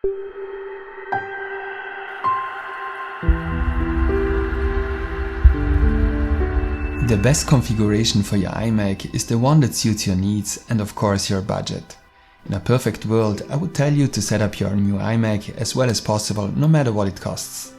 The best configuration for your iMac is the one that suits your needs and of course your budget. In a perfect world, I would tell you to set up your new iMac as well as possible, no matter what it costs.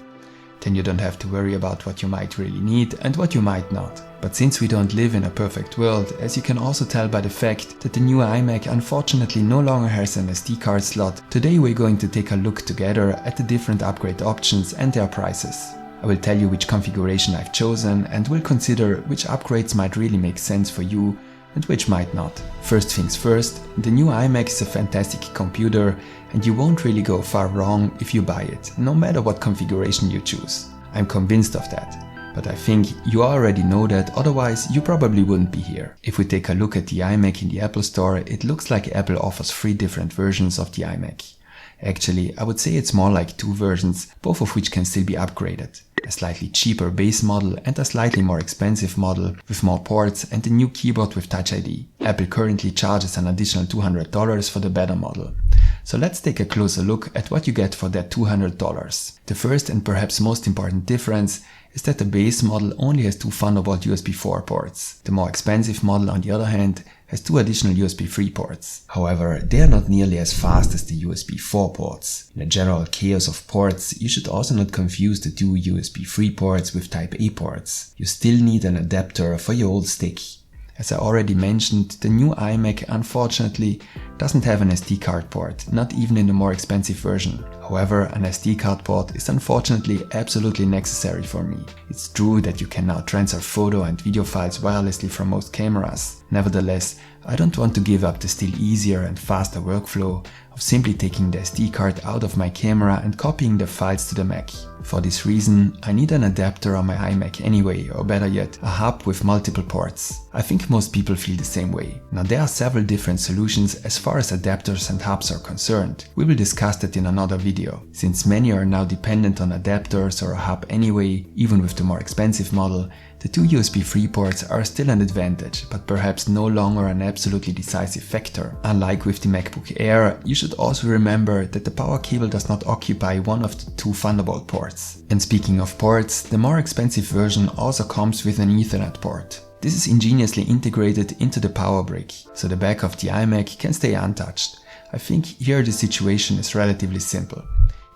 Then you don't have to worry about what you might really need and what you might not. But since we don't live in a perfect world, as you can also tell by the fact that the new iMac unfortunately no longer has an SD card slot, today we're going to take a look together at the different upgrade options and their prices. I will tell you which configuration I've chosen and will consider which upgrades might really make sense for you and which might not. First things first, the new iMac is a fantastic computer and you won't really go far wrong if you buy it, no matter what configuration you choose. I'm convinced of that. But I think you already know that, otherwise you probably wouldn't be here. If we take a look at the iMac in the Apple Store, it looks like Apple offers 3 different versions of the iMac. Actually, I would say it's more like 2 versions, both of which can still be upgraded. A slightly cheaper base model and a slightly more expensive model with more ports and a new keyboard with Touch ID. Apple currently charges an additional $200 for the better model. So let's take a closer look at what you get for that $200. The first and perhaps most important difference is that the base model only has 2 Thunderbolt USB 4 ports. The more expensive model, on the other hand, has 2 additional USB 3 ports. However, they are not nearly as fast as the USB 4 ports. In a general chaos of ports, you should also not confuse the 2 USB 3 ports with Type A ports. You still need an adapter for your old stick. As I already mentioned, the new iMac unfortunately doesn't have an SD card port, not even in the more expensive version. However, an SD card port is unfortunately absolutely necessary for me. It's true that you can now transfer photo and video files wirelessly from most cameras. Nevertheless, I don't want to give up the still easier and faster workflow of simply taking the SD card out of my camera and copying the files to the Mac. For this reason, I need an adapter on my iMac anyway, or better yet, a hub with multiple ports. I think most people feel the same way. Now there are several different solutions as far as adapters and hubs are concerned. We will discuss that in another video. Since many are now dependent on adapters or a hub anyway, even with the more expensive model, the 2 USB 3 ports are still an advantage, but perhaps no longer an absolutely decisive factor. Unlike with the MacBook Air, you should also remember that the power cable does not occupy one of the 2 Thunderbolt ports. And speaking of ports, the more expensive version also comes with an Ethernet port. This is ingeniously integrated into the power brick, so the back of the iMac can stay untouched. I think here the situation is relatively simple.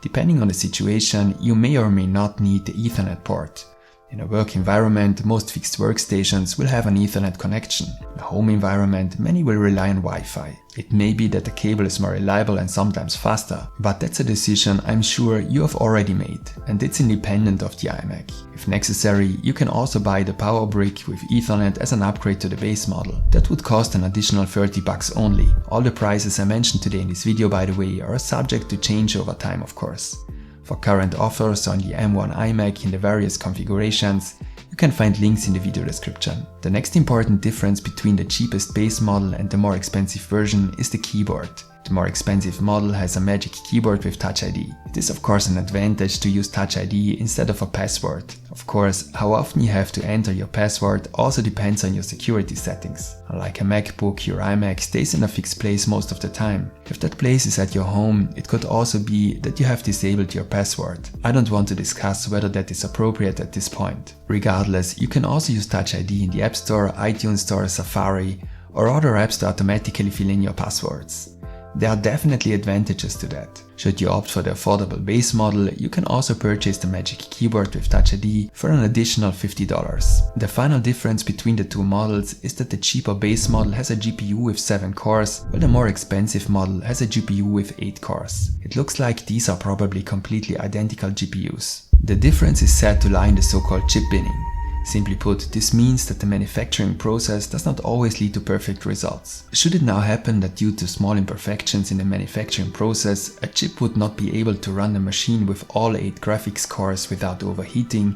Depending on the situation, you may or may not need the Ethernet port. In a work environment, most fixed workstations will have an Ethernet connection. In a home environment, many will rely on Wi-Fi. It may be that the cable is more reliable and sometimes faster, but that's a decision I'm sure you have already made, and it's independent of the iMac. If necessary, you can also buy the power brick with Ethernet as an upgrade to the base model. That would cost an additional $30 only. All the prices I mentioned today in this video, by the way, are subject to change over time, of course. For current offers on the M1 iMac in the various configurations, you can find links in the video description. The next important difference between the cheapest base model and the more expensive version is the keyboard. The more expensive model has a magic keyboard with Touch ID. It is of course an advantage to use Touch ID instead of a password. Of course, how often you have to enter your password also depends on your security settings. Unlike a MacBook, your iMac stays in a fixed place most of the time. If that place is at your home, it could also be that you have disabled your password. I don't want to discuss whether that is appropriate at this point. Regardless, you can also use Touch ID in the App Store, iTunes Store, Safari, or other apps to automatically fill in your passwords. There are definitely advantages to that. Should you opt for the affordable base model, you can also purchase the Magic Keyboard with Touch ID for an additional $50. The final difference between the 2 models is that the cheaper base model has a GPU with 7 cores, while the more expensive model has a GPU with 8 cores. It looks like these are probably completely identical GPUs. The difference is said to lie in the so-called chip binning. Simply put, this means that the manufacturing process does not always lead to perfect results. Should it now happen that due to small imperfections in the manufacturing process, a chip would not be able to run the machine with all 8 graphics cores without overheating,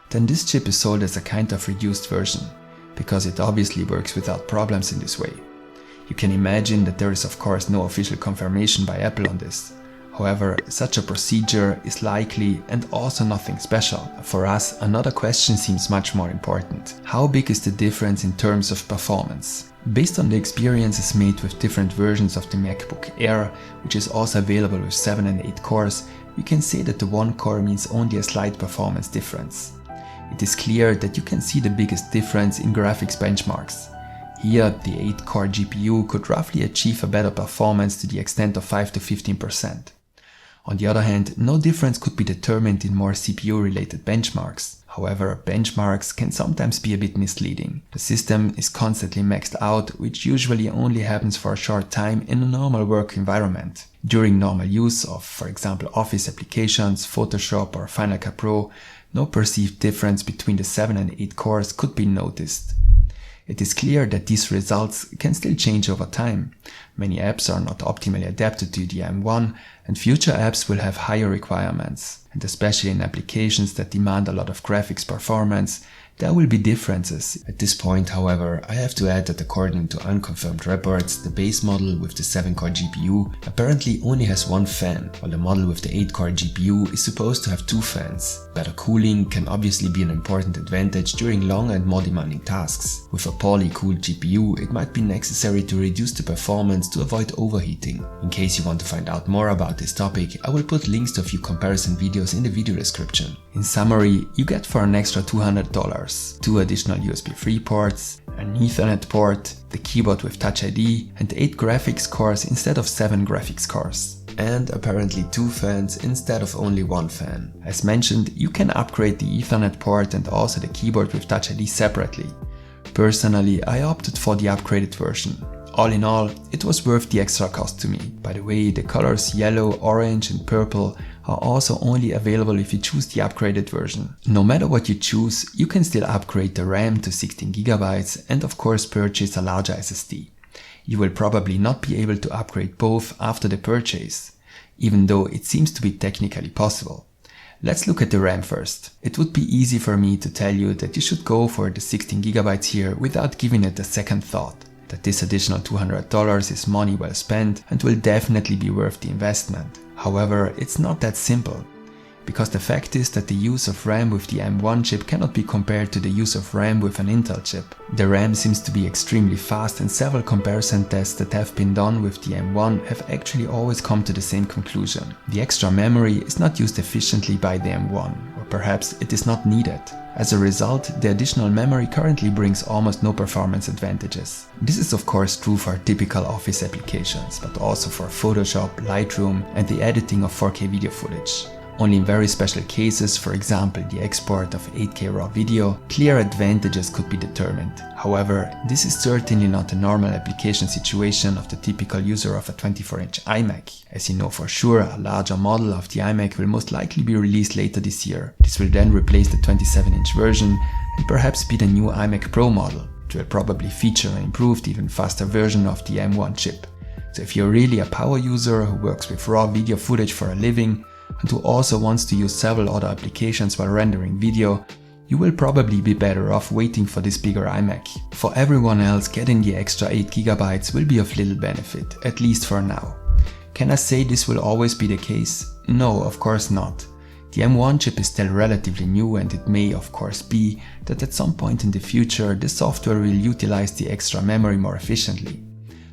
then this chip is sold as a kind of reduced version, because it obviously works without problems in this way. You can imagine that there is of course no official confirmation by Apple on this. However, such a procedure is likely and also nothing special. For us, another question seems much more important. How big is the difference in terms of performance? Based on the experiences made with different versions of the MacBook Air, which is also available with 7 and 8 cores, we can say that the one core means only a slight performance difference. It is clear that you can see the biggest difference in graphics benchmarks. Here, the 8-core GPU could roughly achieve a better performance to the extent of 5 to 15%. On the other hand, no difference could be determined in more CPU-related benchmarks. However, benchmarks can sometimes be a bit misleading. The system is constantly maxed out, which usually only happens for a short time in a normal work environment. During normal use of, for example, Office applications, Photoshop or Final Cut Pro, no perceived difference between the 7 and 8 cores could be noticed. It is clear that these results can still change over time. Many apps are not optimally adapted to the M1, and future apps will have higher requirements. And especially in applications that demand a lot of graphics performance, there will be differences. At this point, however, I have to add that according to unconfirmed reports, the base model with the 7-core GPU apparently only has one fan, while the model with the 8-core GPU is supposed to have 2 fans. Better cooling can obviously be an important advantage during long and more demanding tasks. With a poorly cooled GPU, it might be necessary to reduce the performance to avoid overheating. In case you want to find out more about this topic, I will put links to a few comparison videos in the video description. In summary, you get for an extra $200 2 additional USB 3 ports, an Ethernet port, the keyboard with Touch ID, and 8 graphics cores instead of 7 graphics cores. And apparently 2 fans instead of only 1 fan. As mentioned, you can upgrade the Ethernet port and also the keyboard with Touch ID separately. Personally, I opted for the upgraded version. All in all, it was worth the extra cost to me. By the way, the colors yellow, orange and purple are also only available if you choose the upgraded version. No matter what you choose, you can still upgrade the RAM to 16GB and of course purchase a larger SSD. You will probably not be able to upgrade both after the purchase, even though it seems to be technically possible. Let's look at the RAM first. It would be easy for me to tell you that you should go for the 16GB here without giving it a second thought. That this additional $200 is money well spent and will definitely be worth the investment. However, it's not that simple, because the fact is that the use of RAM with the M1 chip cannot be compared to the use of RAM with an Intel chip. The RAM seems to be extremely fast, and several comparison tests that have been done with the M1 have actually always come to the same conclusion. The extra memory is not used efficiently by the M1, or perhaps it is not needed. As a result, the additional memory currently brings almost no performance advantages. This is of course true for typical Office applications, but also for Photoshop, Lightroom and the editing of 4K video footage. Only in very special cases, for example the export of 8K raw video, clear advantages could be determined. However, this is certainly not a normal application situation of the typical user of a 24-inch iMac. As you know for sure, a larger model of the iMac will most likely be released later this year. This will then replace the 27-inch version and perhaps be the new iMac Pro model. It will probably feature an improved, even faster version of the M1 chip. So if you're really a power user who works with raw video footage for a living, and who also wants to use several other applications while rendering video, you will probably be better off waiting for this bigger iMac. For everyone else, getting the extra 8GB will be of little benefit, at least for now. Can I say this will always be the case? No, of course not. The M1 chip is still relatively new, and it may of course be that at some point in the future the software will utilize the extra memory more efficiently.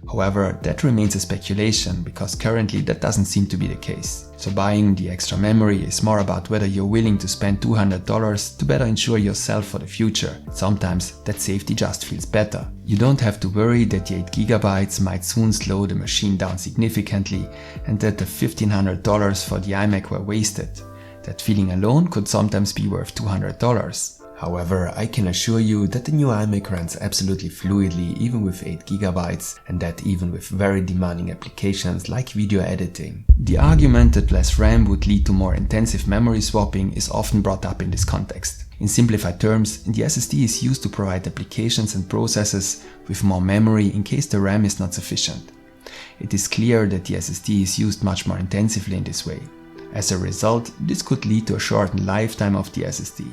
However, that remains a speculation, because currently that doesn't seem to be the case. So buying the extra memory is more about whether you're willing to spend $200 to better ensure yourself for the future. Sometimes that safety just feels better. You don't have to worry that the 8GB might soon slow the machine down significantly and that the $1,500 for the iMac were wasted. That feeling alone could sometimes be worth $200. However, I can assure you that the new iMac runs absolutely fluidly even with 8GB, and that even with very demanding applications like video editing. The argument that less RAM would lead to more intensive memory swapping is often brought up in this context. In simplified terms, the SSD is used to provide applications and processes with more memory in case the RAM is not sufficient. It is clear that the SSD is used much more intensively in this way. As a result, this could lead to a shortened lifetime of the SSD.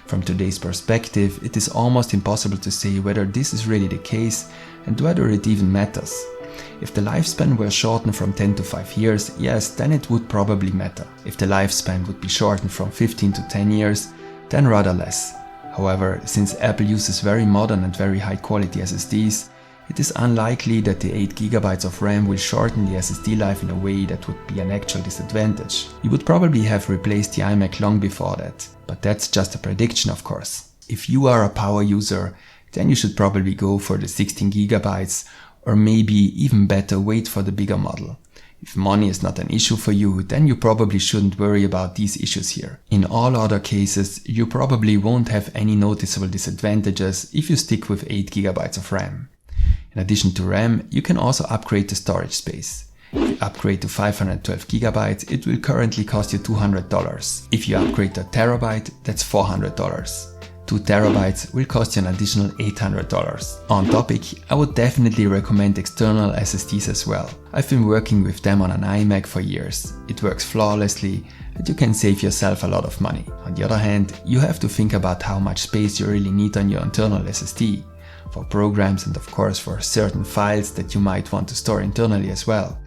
From today's perspective, it is almost impossible to say whether this is really the case and whether it even matters. If the lifespan were shortened from 10 to 5 years, yes, then it would probably matter. If the lifespan would be shortened from 15 to 10 years, then rather less. However, since Apple uses very modern and very high quality SSDs, it is unlikely that the 8GB of RAM will shorten the SSD life in a way that would be an actual disadvantage. You would probably have replaced the iMac long before that, but that's just a prediction, of course. If you are a power user, then you should probably go for the 16GB, or maybe even better, wait for the bigger model. If money is not an issue for you, then you probably shouldn't worry about these issues here. In all other cases, you probably won't have any noticeable disadvantages if you stick with 8GB of RAM. In addition to RAM, you can also upgrade the storage space. If you upgrade to 512GB, it will currently cost you $200. If you upgrade to a terabyte, that's $400. 2 terabytes will cost you an additional $800. On topic, I would definitely recommend external SSDs as well. I've been working with them on an iMac for years. It works flawlessly and you can save yourself a lot of money. On the other hand, you have to think about how much space you really need on your internal SSD. For programs and of course for certain files that you might want to store internally as well.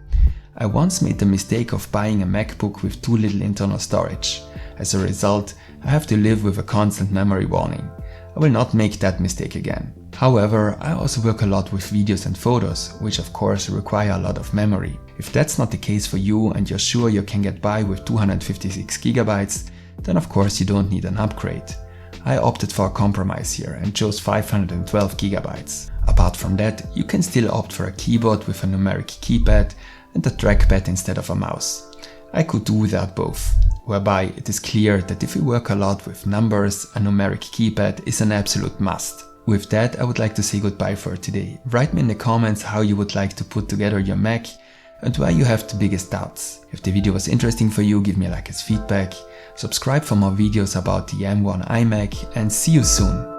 I once made the mistake of buying a MacBook with too little internal storage. As a result, I have to live with a constant memory warning. I will not make that mistake again. However, I also work a lot with videos and photos, which of course require a lot of memory. If that's not the case for you and you're sure you can get by with 256GB, then of course you don't need an upgrade. I opted for a compromise here and chose 512GB. Apart from that, you can still opt for a keyboard with a numeric keypad and a trackpad instead of a mouse. I could do without both, whereby it is clear that if you work a lot with numbers, a numeric keypad is an absolute must. With that, I would like to say goodbye for today. Write me in the comments how you would like to put together your Mac and where you have the biggest doubts. If the video was interesting for you, give me a like as feedback. Subscribe for more videos about the M1 iMac and see you soon.